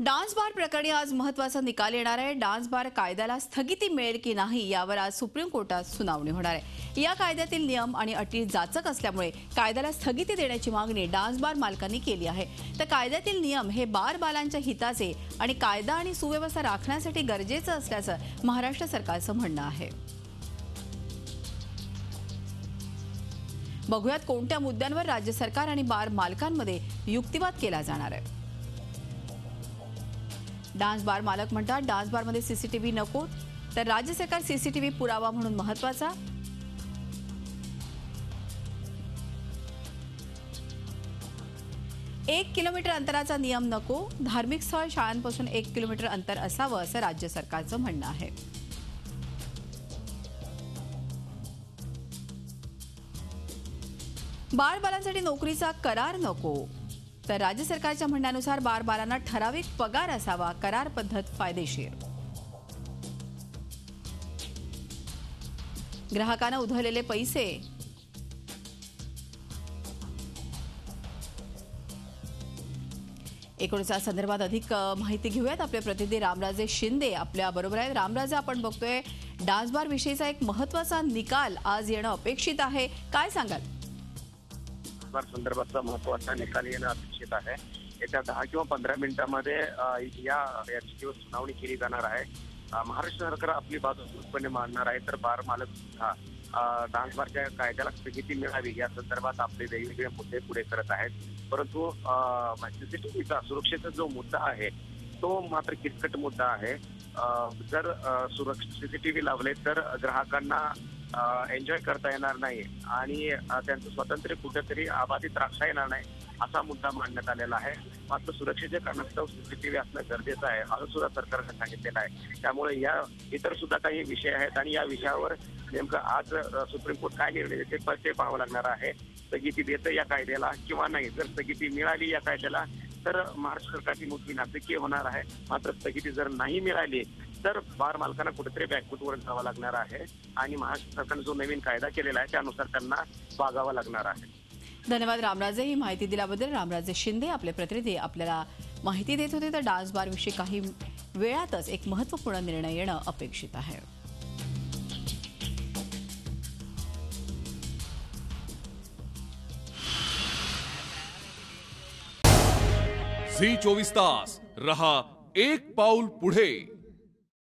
Dance bar प्रकरणी आज महत्त्वाचा निकाल येणार आहे। डान्स बार कायद्याला स्थगिती मिळेल की नाही यावर आज सुप्रीम कोर्टात सुनावणी होणार आहे। या कायद्यातील नियम आणि अटी जाचक असल्यामुळे कायद्याला स्थगिती देण्याची मागणी डान्स बार मालकांनी केली आहे। तर कायद्यातील नियम हे बार बालांच्या हिताचे आणि कायदा आणि सुव्यवस्था राखण्यासाठी गरजेचं असल्याचं महाराष्ट्र सरकारचं म्हणणं आहे। बघूयात कोणत्या मुद्द्यांवर राज्य सरकार आणि बार मालकांमध्ये युक्तिवाद केला जाणार आहे। डान्स बार मालक म्हणतात डान्स बारमध्ये सीसीटीव्ही नको, तर राज्य सरकार सीसीटीव्ही पुरावा म्हणून महत्त्वाचा। 1 किलोमीटर अंतराचा नियम नको, धार्मिक स्थळ शाळांपासून 1 किलोमीटर अंतर असावं असं राज्य सरकारचं म्हणणं आहे। बार बालांसाठी नोकरीचा करार नको, तर राज्य सरकारच्या म्हणण्यानुसार बार बालांना ठराविक पगार असावा, करार पद्धत फायदेशीर। ग्राहकांना उधळलेले पैसे एकूणच या संदर्भात अधिक माहिती घेऊयात। आपले प्रतिनिधी रामराजे शिंदे आपल्या बरोबर आहेत। रामराजे, आपण बघतोय डान्स बार विषयीचा एक महत्त्वाचा निकाल आज येणं अपेक्षित आहे, काय सांगाल? संदर्भाचा महत्त्वाचा निकाल येणं अपेक्षित आहे। येत्या 10 किंवा 15 मिनिटांमध्ये याची सुनावणी केली जाणार आहे। महाराष्ट्र सरकार आपली बाजू पूर्णपणे मांडणार आहे, तर बार मालक सुद्धा डान्स बारच्या कायद्याला स्थगिती मिळावी या संदर्भात आपले वेगवेगळे मुद्दे पुढे करत आहेत। परंतु सीसीटीव्हीचा सुरक्षेचा जो मुद्दा आहे तो मात्र किचकट मुद्दा आहे। जर सीसीटीव्ही लावले तर ग्राहकांना एन्जॉय करता येणार नाही आणि त्यांचं स्वातंत्र्य कुठेतरी अबाधित राखता येणार नाही असा मुद्दा मांडण्यात आलेला आहे। मात्र सुरक्षेच्या कारणास्तव सीसीटीव्ही असणं गरजेचं आहे असं सुद्धा सरकारने सांगितलेलं आहे। त्यामुळे या इतर सुद्धा काही विषय आहेत आणि या विषयावर नेमकं आज सुप्रीम कोर्ट काय निर्णय देते ते पाहावं लागणार आहे। स्थगिती देतं या कायद्याला किंवा नाही, जर स्थगिती मिळाली या कायद्याला तर महाराष्ट्र सरकारची मोठी नाटकीय होणार आहे। मात्र स्थगिती जर नाही मिळाली तर बार मालकांना कुठेतरी बॅकफूटवर जावं लागणार आहे आणि महाराष्ट्र सरकारने जो नवीन कायदा केलेला आहे त्यानुसार त्यांना वागावं लागणार आहे। धन्यवाद रामराजे, ही माहिती दिल्याबद्दल। रामराजे शिंदे आपले प्रतिनिधी आपल्याला माहिती देत होते। तर डान्स बार विषयी काही वेळातच एक महत्त्वपूर्ण निर्णय येणं अपेक्षित आहे। झी 24 तास रहा एक पाऊल पुढे।